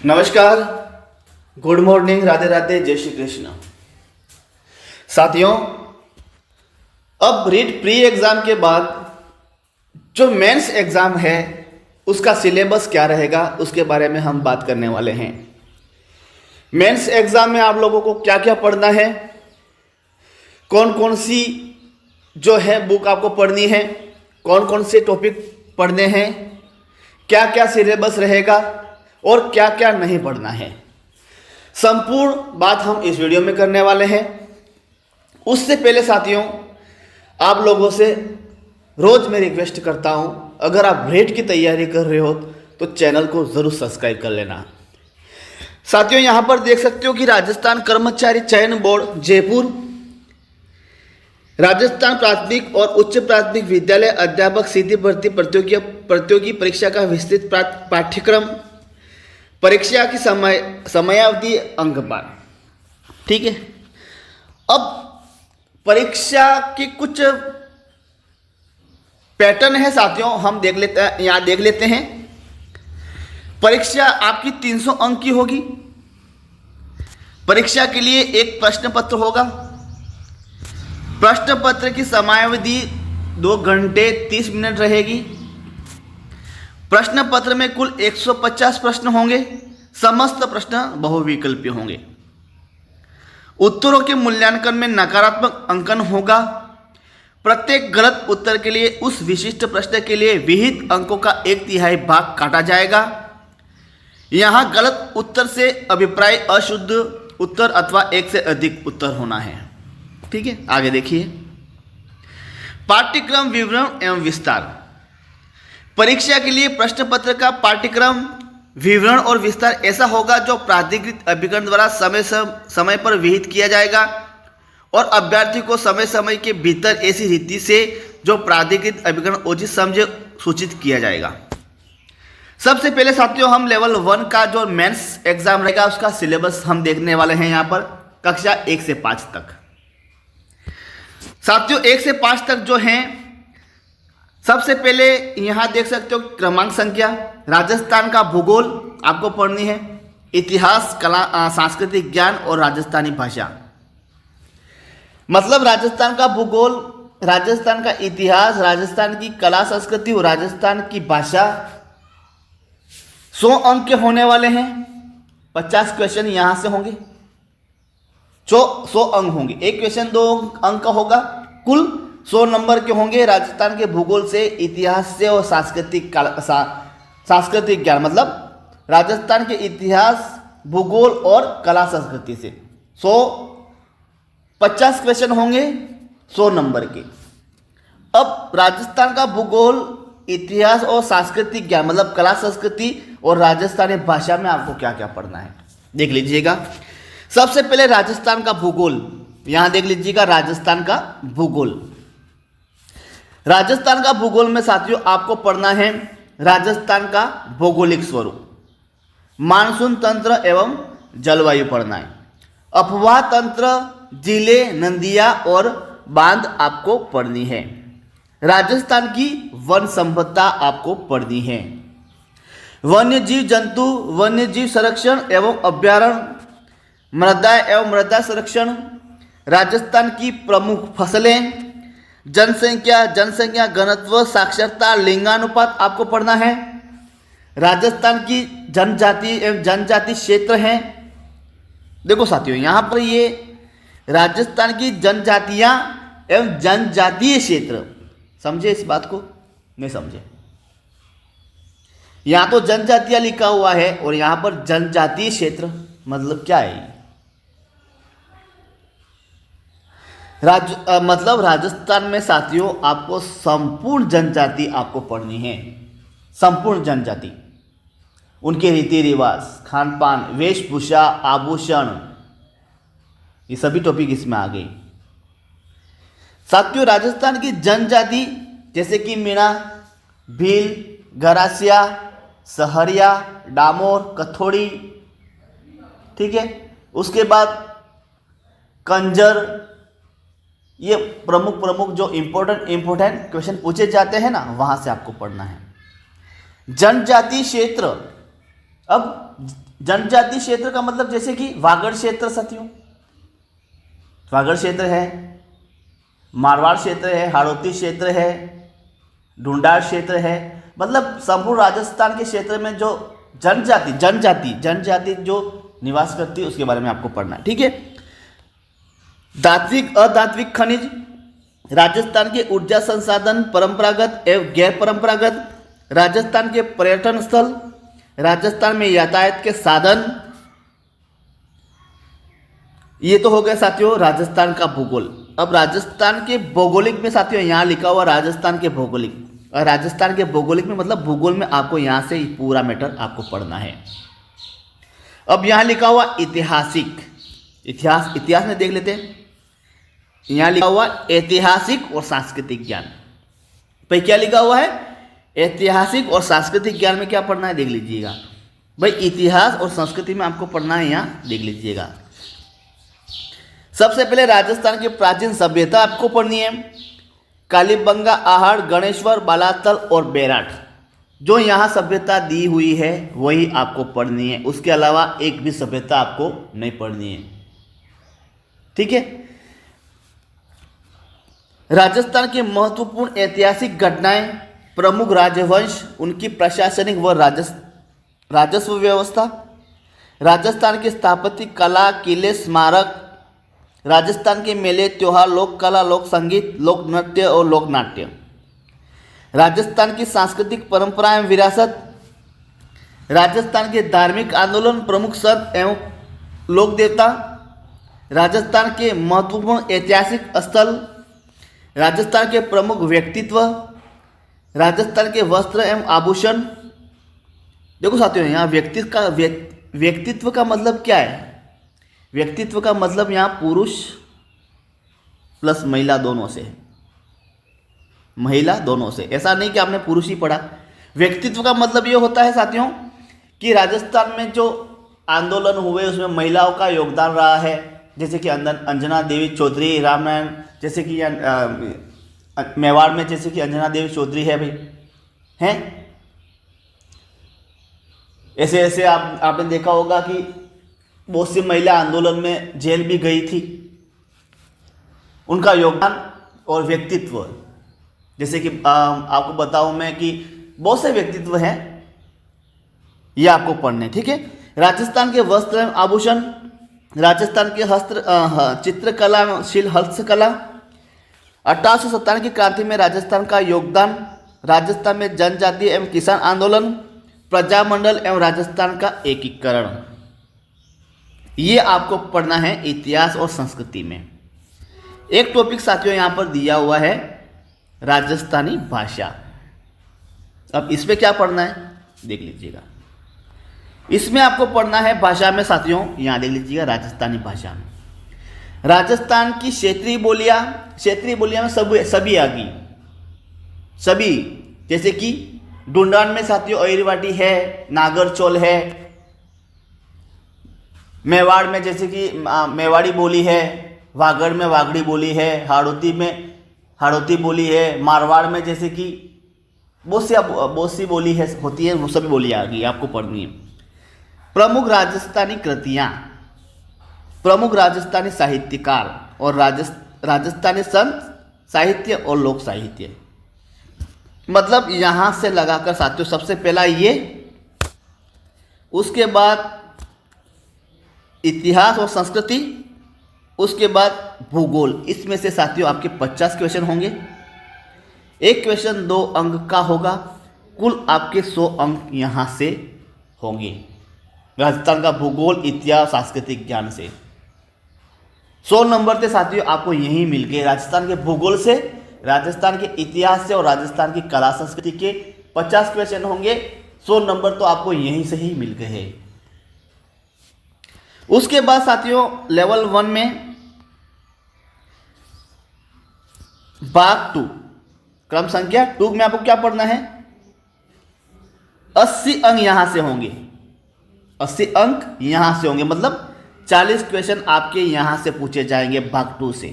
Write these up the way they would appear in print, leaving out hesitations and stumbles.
नमस्कार, good morning, Radhe Radhe, जय श्री कृष्ण। साथियों, अब रीट प्री एग्जाम के बाद जो मेंस एग्जाम है उसका सिलेबस क्या रहेगा उसके बारे में हम बात करने वाले हैं। मेंस एग्जाम में आप लोगों को क्या क्या पढ़ना है, कौन कौन सी जो है बुक आपको पढ़नी है, कौन कौन से टॉपिक पढ़ने हैं, क्या क्या सिलेबस रहेगा और क्या क्या नहीं पढ़ना है, संपूर्ण बात हम इस वीडियो में करने वाले हैं। उससे पहले साथियों, आप लोगों से रोज मैं रिक्वेस्ट करता हूं, अगर आप रीट की तैयारी कर रहे हो तो चैनल को जरूर सब्सक्राइब कर लेना। साथियों, यहां पर देख सकते हो कि राजस्थान कर्मचारी चयन बोर्ड जयपुर, राजस्थान प्राथमिक और उच्च प्राथमिक विद्यालय अध्यापक सीधी भर्ती प्रतियोगी परीक्षा का विस्तृत पाठ्यक्रम, परीक्षा की समयावधि अंकपार। ठीक है, अब परीक्षा की कुछ पैटर्न है साथियों, हम देख लेते हैं, यहां देख लेते हैं। परीक्षा आपकी 300 अंक की होगी। परीक्षा के लिए एक प्रश्न पत्र होगा। प्रश्न पत्र की समयावधि 2 घंटे 30 मिनट रहेगी। प्रश्न पत्र में कुल 150 प्रश्न होंगे। समस्त प्रश्न बहुविकल्पीय होंगे। उत्तरों के मूल्यांकन में नकारात्मक अंकन होगा। प्रत्येक गलत उत्तर के लिए उस विशिष्ट प्रश्न के लिए विहित अंकों का 1/3 भाग काटा जाएगा। यहां गलत उत्तर से अभिप्राय अशुद्ध उत्तर अथवा एक से अधिक उत्तर होना है। ठीक है, आगे देखिए। पाठ्यक्रम विवरण एवं विस्तार। परीक्षा के लिए प्रश्न पत्र का पाठ्यक्रम विवरण और विस्तार ऐसा होगा जो प्राधिकृत अभिकरण द्वारा समय पर विहित किया जाएगा और अभ्यर्थी को समय समय के भीतर ऐसी रीति से जो प्राधिकृत अभिकरण उचित समझे सूचित किया जाएगा। सबसे पहले साथियों, हम लेवल 1 का जो मेंस एग्जाम रहेगा उसका सिलेबस हम देखने वाले हैं। यहाँ पर कक्षा 1 से 5 तक। साथियों, 1 से 5 तक जो हैं, सबसे पहले यहां देख सकते हो क्रमांक संख्या, राजस्थान का भूगोल आपको पढ़नी है, इतिहास, कला, सांस्कृतिक ज्ञान और राजस्थानी भाषा। मतलब राजस्थान का भूगोल, राजस्थान का इतिहास, राजस्थान की कला संस्कृति और राजस्थान की भाषा 100 अंक के होने वाले हैं। 50 क्वेश्चन यहां से होंगे, 100 अंक होंगे। एक क्वेश्चन 2 अंक का होगा, कुल 100 नंबर के होंगे। राजस्थान के भूगोल से, इतिहास से और सांस्कृतिक ज्ञान, मतलब राजस्थान के इतिहास, भूगोल और कला संस्कृति से 50 क्वेश्चन होंगे 100 नंबर के। अब राजस्थान का भूगोल, इतिहास और सांस्कृतिक ज्ञान मतलब कला संस्कृति और राजस्थानी भाषा में आपको क्या क्या पढ़ना है देख लीजिएगा। सबसे पहले राजस्थान का भूगोल, यहां देख लीजिएगा राजस्थान का भूगोल। राजस्थान का भूगोल में साथियों आपको पढ़ना है राजस्थान का भौगोलिक स्वरूप, मानसून तंत्र एवं जलवायु पढ़ना है, अफवाह तंत्र, जिले, नदियां और बांध आपको पढ़नी है, राजस्थान की वन संपदा आपको पढ़नी है, वन्य जीव जंतु, वन्य जीव संरक्षण एवं अभ्यारण्य, मृदा एवं मृदा संरक्षण, राजस्थान की प्रमुख फसलें, जनसंख्या घनत्व, साक्षरता, लिंगानुपात आपको पढ़ना है, राजस्थान की जनजाति एवं जनजाति क्षेत्र हैं। देखो साथियों, यहां पर ये राजस्थान की जनजातियां एवं जनजातीय क्षेत्र, समझे इस बात को? नहीं समझे? यहां तो जनजातियां लिखा हुआ है और यहां पर जनजातीय क्षेत्र मतलब क्या है? मतलब राजस्थान में साथियों आपको संपूर्ण जनजाति आपको पढ़नी है। संपूर्ण जनजाति, उनके रीति रिवाज, खान पान, वेशभूषा, आभूषण, ये सभी टॉपिक इसमें आ गई। साथियों, राजस्थान की जनजाति जैसे कि मीणा, भील, गरासिया, सहरिया, डामोर, कथोड़ी, ठीक है। उसके बाद कंजर, ये प्रमुख जो इंपॉर्टेंट क्वेश्चन पूछे जाते हैं ना, वहां से आपको पढ़ना है। जनजाति क्षेत्र, अब जनजातीय क्षेत्र का मतलब जैसे कि वागड़ क्षेत्र साथियों, वागड़ क्षेत्र है, मारवाड़ क्षेत्र है, हाड़ौती क्षेत्र है, ढूंढार क्षेत्र है। मतलब संपूर्ण राजस्थान के क्षेत्र में जो जनजाति जो निवास करती है उसके बारे में आपको पढ़ना है, ठीक है। धात्विक अधात्विक खनिज, राजस्थान के ऊर्जा संसाधन परंपरागत एवं गैर परंपरागत, राजस्थान के पर्यटन स्थल, राजस्थान में यातायात के साधन। ये तो हो गया साथियों राजस्थान का भूगोल। अब राजस्थान के भौगोलिक में साथियों यहाँ लिखा हुआ राजस्थान के भौगोलिक, और राजस्थान के भौगोलिक में मतलब भूगोल में आपको यहाँ से पूरा मैटर आपको पढ़ना है। अब यहाँ लिखा हुआ ऐतिहासिक, इतिहास में देख लेते हैं। यहाँ लिखा हुआ ऐतिहासिक और सांस्कृतिक ज्ञान। भाई क्या लिखा हुआ है? ऐतिहासिक और सांस्कृतिक ज्ञान में क्या पढ़ना है देख लीजिएगा भाई। इतिहास और संस्कृति में आपको पढ़ना है, यहाँ देख लीजिएगा। सबसे पहले राजस्थान की प्राचीन सभ्यता आपको पढ़नी है। कालीबंगा, आहड़, गणेश्वर, बालातल और बेराट, जो यहाँ सभ्यता दी हुई है वही आपको पढ़नी है। उसके अलावा एक भी सभ्यता आपको नहीं पढ़नी है, ठीक है। राजस्थान के महत्वपूर्ण ऐतिहासिक घटनाएं, प्रमुख राजवंश, उनकी प्रशासनिक व राजस्व व्यवस्था, राजस्थान की स्थापत्य कला, किले, स्मारक, राजस्थान के मेले, त्योहार, लोक कला, लोक संगीत, लोक नृत्य और लोक नाट्य, राजस्थान की सांस्कृतिक परंपराएं, विरासत, राजस्थान के धार्मिक आंदोलन, प्रमुख संत एवं लोक देवता, राजस्थान के महत्वपूर्ण ऐतिहासिक स्थल, राजस्थान के प्रमुख व्यक्तित्व, राजस्थान के वस्त्र एवं आभूषण। देखो साथियों यहाँ व्यक्तित्व का मतलब क्या है? व्यक्तित्व का मतलब यहाँ पुरुष प्लस महिला दोनों से है, महिला दोनों से। ऐसा नहीं कि आपने पुरुष ही पढ़ा। व्यक्तित्व का मतलब ये होता है साथियों कि राजस्थान में जो आंदोलन हुए उसमें महिलाओं का योगदान रहा है, जैसे कि अंजना देवी चौधरी, रामनारायण, जैसे कि मेवाड़ में जैसे कि अंजना देवी चौधरी है भाई, हैं। ऐसे ऐसे आपने देखा होगा कि बहुत सी महिला आंदोलन में जेल भी गई थी। उनका योगदान और व्यक्तित्व, जैसे कि आपको बताऊं मैं कि बहुत से व्यक्तित्व हैं, ये आपको पढ़ने, ठीक है। राजस्थान के वस्त्र एवं आभूषण, राजस्थान के चित्रकला, हस्तकला, 1857 की क्रांति में राजस्थान का योगदान, राजस्थान में जनजातीय एवं किसान आंदोलन, प्रजामंडल एवं राजस्थान का एकीकरण। ये आपको पढ़ना है इतिहास और संस्कृति में। एक टॉपिक साथियों यहाँ पर दिया हुआ है राजस्थानी भाषा। अब इसमें क्या पढ़ना है देख लीजिएगा। इसमें आपको पढ़ना है भाषा में साथियों, यहाँ देख लीजिएगा राजस्थानी भाषा में राजस्थान की क्षेत्रीय बोलियां में सभी आ गई, सभी। जैसे कि ढूंढान में साथियों अहिरवाटी है, नागरचौल है, मेवाड़ में जैसे कि मेवाड़ी बोली है, वागड़ में वागड़ी बोली है, हाड़ौती में हाड़ौती बोली है, मारवाड़ में जैसे कि बहुत सी बोली है होती है, वो सभी बोलियां आ गई आपको पढ़नी है। प्रमुख राजस्थानी कृतियाँ, प्रमुख राजस्थानी साहित्यकार और राजस्थानी संत साहित्य और लोक साहित्य। मतलब यहाँ से लगाकर साथियों सबसे पहला ये, उसके बाद इतिहास और संस्कृति, उसके बाद भूगोल। इसमें से साथियों आपके 50 क्वेश्चन होंगे। एक क्वेश्चन 2 अंक का होगा, कुल आपके 100 अंक यहाँ से होंगे राजस्थान का भूगोल, इतिहास, सांस्कृतिक ज्ञान से। 100 नंबर थे साथियों आपको यहीं मिल गए। राजस्थान के भूगोल से, राजस्थान के इतिहास से और राजस्थान की कला संस्कृति के 50 क्वेश्चन होंगे। 100 नंबर तो आपको यहीं से ही मिल गए। उसके बाद साथियों लेवल 1 में भाग 2 क्रम संख्या 2 में आपको क्या पढ़ना है? 80 अंक यहां से होंगे, 80 अंक यहां से होंगे। मतलब 40 क्वेश्चन आपके यहां से पूछे जाएंगे भाग 2 से।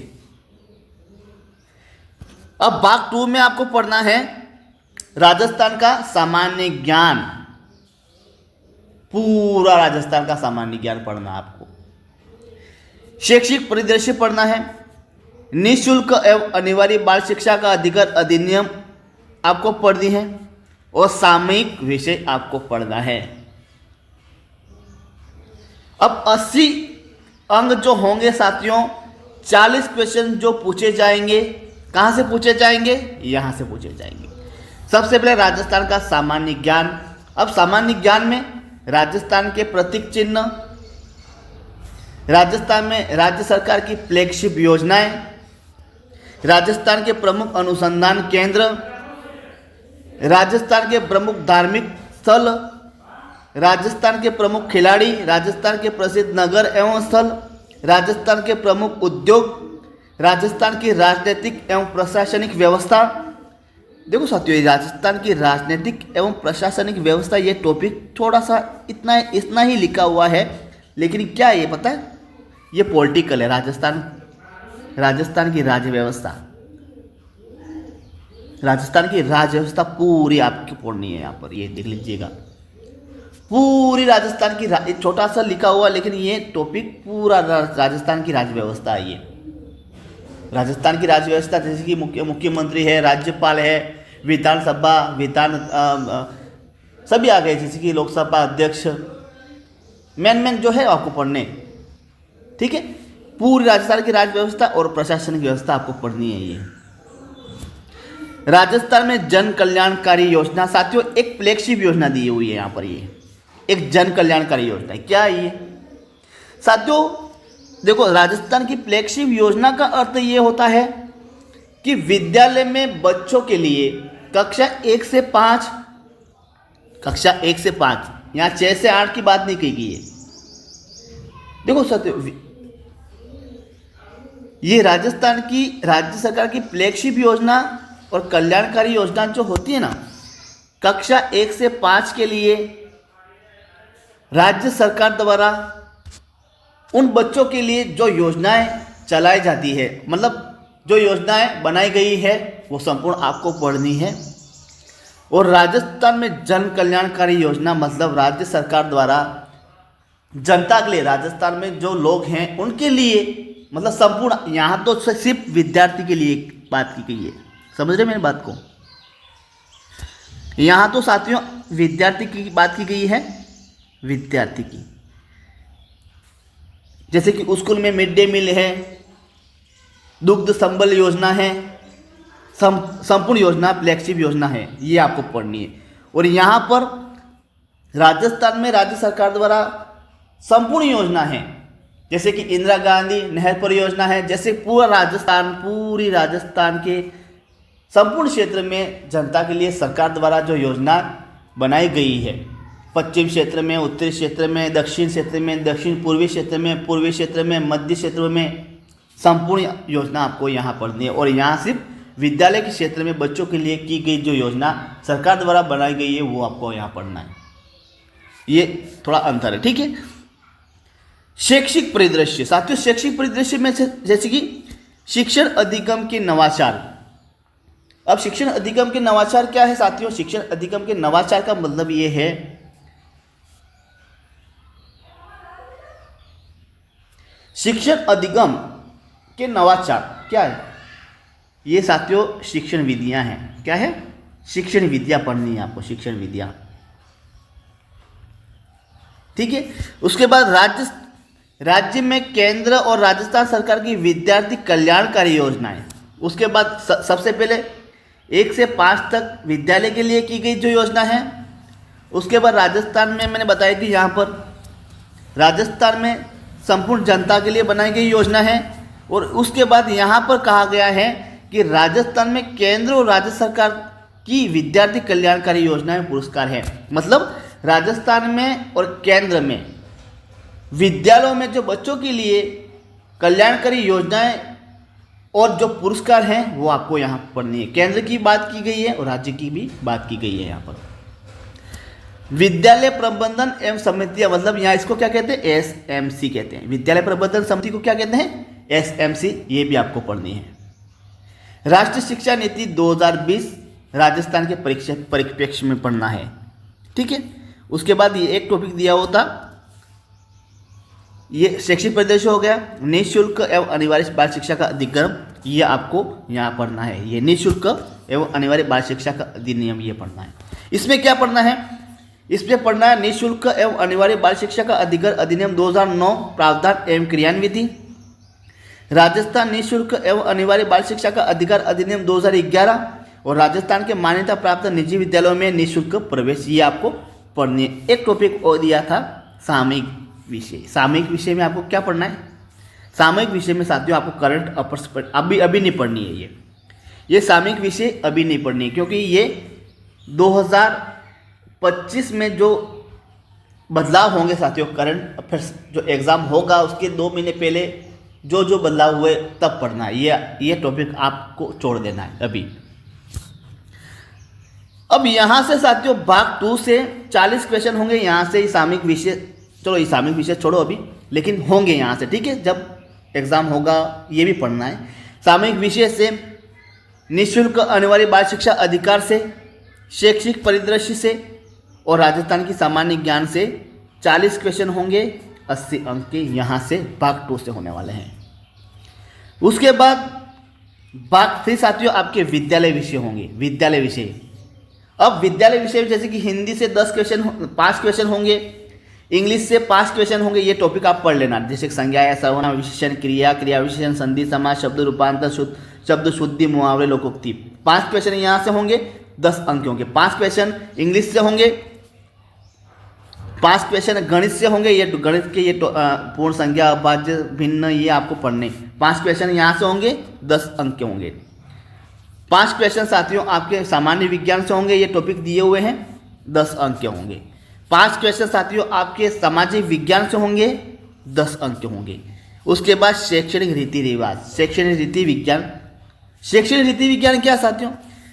अब भाग 2 में आपको पढ़ना है राजस्थान का सामान्य ज्ञान, पूरा राजस्थान का सामान्य ज्ञान पढ़ना आपको। शैक्षिक परिदृश्य पढ़ना है, निःशुल्क एवं अनिवार्य बाल शिक्षा का अधिकार अधिनियम आपको पढ़नी है, और सामयिक विषय आपको पढ़ना है। अब 80 अंक जो होंगे साथियों, 40 क्वेश्चन जो पूछे जाएंगे, कहाँ से पूछे जाएंगे? यहाँ से पूछे जाएंगे। सबसे पहले राजस्थान का सामान्य ज्ञान। अब सामान्य ज्ञान में राजस्थान के प्रतीक चिन्ह, राजस्थान में राज्य सरकार की फ्लैगशिप योजनाएं, राजस्थान के प्रमुख अनुसंधान केंद्र, राजस्थान के प्रमुख धार्मिक स्थल, राजस्थान के प्रमुख खिलाड़ी, राजस्थान के प्रसिद्ध नगर एवं स्थल, राजस्थान के प्रमुख उद्योग, राजस्थान की राजनीतिक एवं प्रशासनिक व्यवस्था। देखो साथियों, ये राजस्थान की राजनीतिक एवं प्रशासनिक व्यवस्था, ये टॉपिक थोड़ा सा इतना ही लिखा हुआ है, लेकिन क्या ये पता है, ये पॉलिटिकल है। राजस्थान की राज्य व्यवस्था, राजस्थान की राज्य व्यवस्था पूरी आपकी पढ़नी है। यहाँ पर ये देख लीजिएगा, पूरी राजस्थान की, छोटा सा लिखा हुआ, लेकिन ये टॉपिक पूरा राजस्थान की राज्य व्यवस्था है। ये राजस्थान की राज्य व्यवस्था, जैसे कि मुख्यमंत्री है, राज्यपाल है, विधानसभा, सभी आ गए, जैसे कि लोकसभा अध्यक्ष, मेन जो है आपको पढ़ने। ठीक है, पूरी राजस्थान की राज्य व्यवस्था और प्रशासनिक व्यवस्था आपको पढ़नी है। ये राजस्थान में जन कल्याणकारी योजना, साथियों एक फ्लैगशिप योजना दी हुई है यहाँ पर। ये एक जन कल्याणकारी योजना है। क्या है ये साथियों? देखो, राजस्थान की फ्लैगशिप योजना का अर्थ ये होता है कि विद्यालय में बच्चों के लिए कक्षा 1 से 5, यहाँ 6 से 8 की बात नहीं कही गई है। देखो साथियों, ये राजस्थान की राज्य सरकार की फ्लैगशिप योजना और कल्याणकारी योजना जो होती है ना, कक्षा 1 से 5 के लिए राज्य सरकार द्वारा उन बच्चों के लिए जो योजनाएं चलाई जाती है, मतलब जो योजनाएं बनाई गई है, वो संपूर्ण आपको पढ़नी है। और राजस्थान में जन कल्याणकारी योजना मतलब राज्य सरकार द्वारा जनता के लिए, राजस्थान में जो लोग हैं उनके लिए, मतलब संपूर्ण, यहाँ तो सिर्फ विद्यार्थी के लिए बात की गई है। समझ रहे मेरी बात को? यहाँ तो साथियों विद्यार्थी की बात की गई है, विद्यार्थी की। जैसे कि स्कूल में मिड डे मील है, दुग्ध संबल योजना है, संपूर्ण योजना, फ्लैगशिप योजना है, ये आपको पढ़नी है। और यहाँ पर राजस्थान में राज्य सरकार द्वारा संपूर्ण योजना है, जैसे कि इंदिरा गांधी नहर परियोजना है। जैसे पूरी राजस्थान के संपूर्ण क्षेत्र में जनता के लिए सरकार द्वारा जो योजना बनाई गई है, पश्चिम क्षेत्र में, उत्तरी क्षेत्र में, दक्षिण क्षेत्र में, दक्षिण पूर्वी क्षेत्र में, पूर्वी क्षेत्र में, मध्य क्षेत्र में, संपूर्ण योजना आपको यहाँ पढ़नी है। और यहाँ सिर्फ विद्यालय के क्षेत्र में बच्चों के लिए की गई जो योजना सरकार द्वारा बनाई गई है, वो आपको यहाँ पढ़ना है। ये थोड़ा अंतर है। ठीक है, शैक्षिक परिदृश्य, साथियों शैक्षिक परिदृश्य में जैसे कि शिक्षण अधिगम के नवाचार। अब शिक्षण अधिगम के नवाचार क्या है साथियों? शिक्षण अधिगम के नवाचार का मतलब ये है शिक्षण अधिगम के नवाचार क्या है? ये साथियों शिक्षण विधियां हैं। क्या है? शिक्षण विद्या पढ़नी है आपको, शिक्षण विद्या। ठीक है, उसके बाद राज्य में केंद्र और राजस्थान सरकार की विद्यार्थी कल्याणकारी योजनाएं। उसके बाद सबसे पहले 1 से 5 तक विद्यालय के लिए की गई जो योजना है। उसके बाद राजस्थान में मैंने बताई थी, यहाँ पर राजस्थान में संपूर्ण जनता के लिए बनाई गई योजना है। और उसके बाद यहाँ पर कहा गया है कि राजस्थान में केंद्र और राज्य सरकार की विद्यार्थी कल्याणकारी योजनाएं पुरस्कार है। मतलब राजस्थान में और केंद्र में विद्यालयों में जो बच्चों के लिए कल्याणकारी योजनाएं और जो पुरस्कार हैं वो आपको यहाँ पढ़नी है। केंद्र की बात की गई है और राज्य की भी बात की गई है। यहाँ पर विद्यालय प्रबंधन एवं समितियां, मतलब यहाँ इसको क्या कहते हैं? SMC कहते हैं। विद्यालय प्रबंधन समिति को क्या कहते हैं? SMC। ये भी आपको पढ़नी है। राष्ट्रीय शिक्षा नीति 2020 राजस्थान के परिप्रेक्ष्य में पढ़ना है। ठीक है, उसके बाद ये एक टॉपिक दिया होता, ये शैक्षिक परिदृश्य हो गया। निःशुल्क एवं अनिवार्य बाल शिक्षा का अधिनियम, ये आपको यहाँ पढ़ना है। ये निःशुल्क एवं अनिवार्य बाल शिक्षा का अधिनियम ये पढ़ना है। इसमें क्या पढ़ना है? इसमें पढ़ना है निःशुल्क एवं अनिवार्य बाल शिक्षा का अधिनियम 2009 प्रावधान एवं क्रियान्विति, राजस्थान निःशुल्क एवं अनिवार्य बाल शिक्षा का अधिकार अधिनियम 2011 और राजस्थान के मान्यता प्राप्त निजी विद्यालयों में निःशुल्क प्रवेश, ये आपको पढ़नी है। एक टॉपिक और दिया था सामयिक विषय। सामयिक विषय में आपको क्या पढ़ना है? सामयिक विषय में साथियों आपको करंट अफेयर्स अभी नहीं पढ़नी है। ये सामयिक विषय अभी नहीं पढ़नी है, क्योंकि ये 2025 में जो बदलाव होंगे साथियों, करंट अफेयर्स जो एग्ज़ाम होगा उसके 2 महीने पहले जो बदलाव हुए तब पढ़ना है। ये टॉपिक आपको छोड़ देना है अभी। अब यहाँ से साथियों भाग 2 से 40 क्वेश्चन होंगे। यहाँ से सामयिक विषय, चलो ये सामयिक विषय छोड़ो अभी, लेकिन होंगे यहाँ से, ठीक है, जब एग्ज़ाम होगा ये भी पढ़ना है। सामयिक विषय से, निःशुल्क अनिवार्य बाल शिक्षा अधिकार से, शैक्षिक परिदृश्य से और राजस्थान की सामान्य ज्ञान से 40 क्वेश्चन होंगे। 80 अंक के यहाँ से भाग 2 से होने वाले हैं। उसके बाद भाग 3 साथियों आपके विद्यालय विषय होंगे। विद्यालय विषय, अब विद्यालय विषय जैसे कि हिंदी से 5 क्वेश्चन होंगे, इंग्लिश से 5 क्वेश्चन होंगे। ये टॉपिक आप पढ़ लेना, जैसे संज्ञा या सर्वनाम विशेषण, क्रिया, क्रिया विशेषण, संधि, समास, शब्द रूपांतर, शब्द शुद्धि, मुहावरे, लोकोक्ति। 5 क्वेश्चन यहाँ से होंगे, 10 अंक होंगे। 5 क्वेश्चन इंग्लिश से होंगे, 5 क्वेश्चन गणित से होंगे। ये गणित के ये पूर्ण संज्ञा, अभाज्य, भिन्न, ये आपको पढ़ने। 5 क्वेश्चन यहाँ से होंगे, 10 अंक के होंगे। 5 क्वेश्चन साथियों आपके सामान्य विज्ञान से होंगे, ये टॉपिक दिए हुए हैं, 10 अंक के होंगे। 5 क्वेश्चन साथियों आपके सामाजिक विज्ञान से होंगे, 10 अंक के होंगे। उसके बाद शैक्षणिक रीति रिवाज, शैक्षणिक रीति विज्ञान। शैक्षणिक रीति विज्ञान क्या साथियों?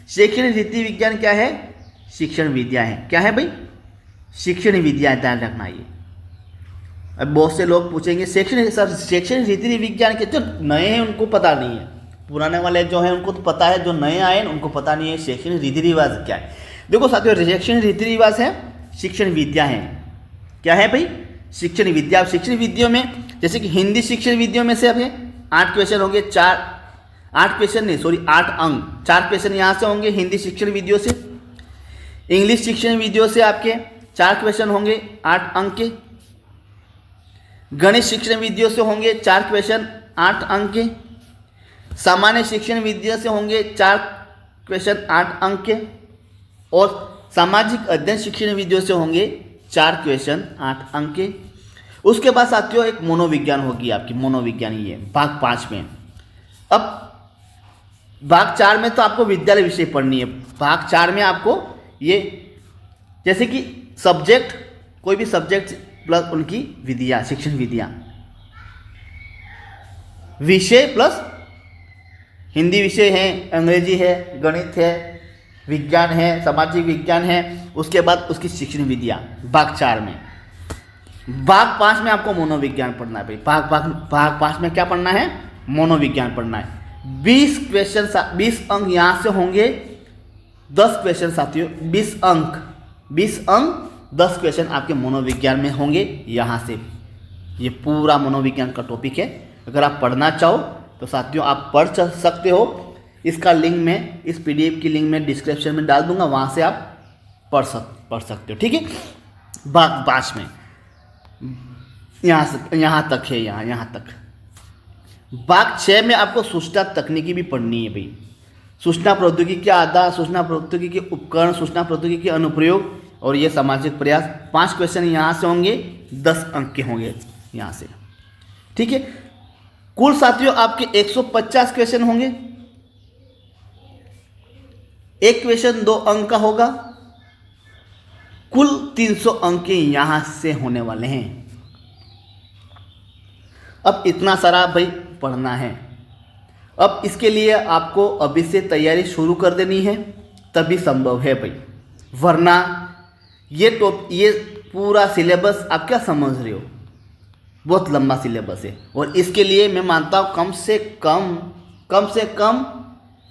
शैक्षणिक रीति विज्ञान क्या है? शिक्षण विद्या है। क्या है भाई? शिक्षण विद्या, ध्यान रखना ये। अब बहुत से लोग पूछेंगे शैक्षणिक रीति विज्ञान के, जो नए हैं उनको पता नहीं है, पुराने वाले जो हैं उनको तो पता है, जो नए आए उनको पता नहीं है शैक्षणिक रीति रिवाज क्या है। देखो साथियों, शैक्षणिक रीति रिवाज है, शिक्षण विद्या है। क्या है भाई? शिक्षण विद्या। शिक्षण विद्या में जैसे कि हिंदी शिक्षण विद्या में से अभी 8 क्वेश्चन होंगे, 8 अंक। 4 क्वेश्चन यहाँ से होंगे हिंदी शिक्षण विद्या से। इंग्लिश शिक्षण विद्या से आपके 4 क्वेश्चन होंगे, 8 अंक के। गणित शिक्षण विद्या से होंगे 4 क्वेश्चन, 8 अंक के। सामान्य शिक्षण विद्या से होंगे 4 क्वेश्चन, 8 अंक के। और सामाजिक अध्ययन शिक्षण विद्या से होंगे 4 क्वेश्चन, 8 अंक के। उसके बाद साथियों एक मनोविज्ञान होगी आपकी, मनोविज्ञान, ये भाग 5 में। अब भाग 4 में तो आपको विद्यालय विषय पढ़नी है। भाग 4 में आपको ये जैसे कि सब्जेक्ट, कोई भी सब्जेक्ट प्लस उनकी विधियाँ, शिक्षण विधियाँ, विषय प्लस हिंदी विषय है, अंग्रेजी है, गणित है, विज्ञान है, सामाजिक विज्ञान है। उसके बाद उसकी शिक्षण विधियाँ भाग 4 में। भाग 5 में आपको मनोविज्ञान पढ़ना है भाई। भाग 5 में क्या पढ़ना है? मनोविज्ञान पढ़ना है। 20 क्वेश्चन, 20 अंक यहाँ से होंगे, 10 क्वेश्चन साथियों, 20 अंक, 10 क्वेश्चन आपके मनोविज्ञान में होंगे यहाँ से। ये पूरा मनोविज्ञान का टॉपिक है। अगर आप पढ़ना चाहो तो साथियों आप पढ़ सकते हो। इसका लिंक मैं, इस PDF की लिंक मैं डिस्क्रिप्शन में डाल दूंगा, वहाँ से आप पढ़ सकते हो, ठीक है। भाग 5 में यहाँ तक है, यहाँ तक। भाग 6 में आपको सूचना तकनीकी भी पढ़नी है भाई। सूचना प्रौद्योगिकी के आधार, सूचना प्रौद्योगिकी के उपकरण, सूचना प्रौद्योगिकी के अनुप्रयोग और ये सामाजिक प्रयास। 5 क्वेश्चन यहाँ से होंगे, 10 अंक के होंगे यहाँ से, ठीक है। कुल साथियों आपके 150 क्वेश्चन होंगे। एक क्वेश्चन 2 अंक का होगा। कुल 300 अंक के यहां से होने वाले हैं। अब इतना सारा भाई पढ़ना है। अब इसके लिए आपको अभी से तैयारी शुरू कर देनी है, तभी संभव है भाई, वरना ये पूरा सिलेबस आप क्या समझ रहे हो, बहुत लंबा सिलेबस है। और इसके लिए मैं मानता हूँ कम से कम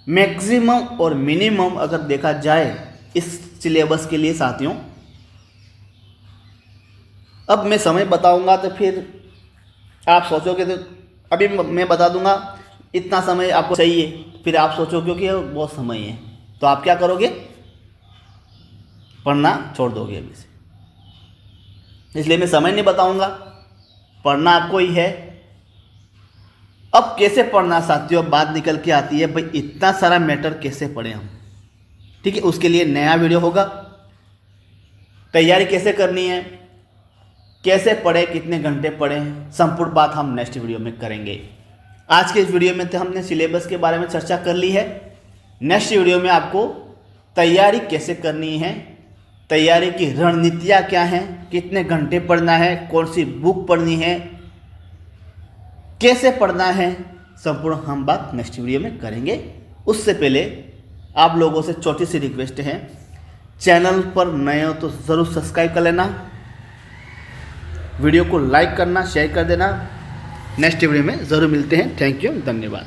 मैक्सिमम और मिनिमम अगर देखा जाए इस सिलेबस के लिए साथियों अब मैं समय बताऊंगा तो फिर आप सोचोगे, तो अभी मैं बता दूंगा इतना समय आपको चाहिए, फिर आप सोचोगे कि बहुत समय है, तो आप क्या करोगे, पढ़ना छोड़ दोगे अभी से। इसलिए मैं समय नहीं बताऊंगा, पढ़ना आपको ही है। अब कैसे पढ़ना साथियों, अब बात निकल के आती है भाई इतना सारा मैटर कैसे पढ़ें हम, ठीक है। उसके लिए नया वीडियो होगा, तैयारी कैसे करनी है, कैसे पढ़े, कितने घंटे पढ़ें, संपूर्ण बात हम नेक्स्ट वीडियो में करेंगे। आज के इस वीडियो में तो हमने सिलेबस के बारे में चर्चा कर ली है। नेक्स्ट वीडियो में आपको तैयारी कैसे करनी है, तैयारी की रणनीतियाँ क्या हैं, कितने घंटे पढ़ना है, कौन सी बुक पढ़नी है, कैसे पढ़ना है, संपूर्ण हम बात नेक्स्ट वीडियो में करेंगे। उससे पहले आप लोगों से छोटी सी रिक्वेस्ट है, चैनल पर नए हो तो ज़रूर सब्सक्राइब कर लेना, वीडियो को लाइक करना, शेयर कर देना। नेक्स्ट वीडियो में ज़रूर मिलते हैं। थैंक यू, धन्यवाद।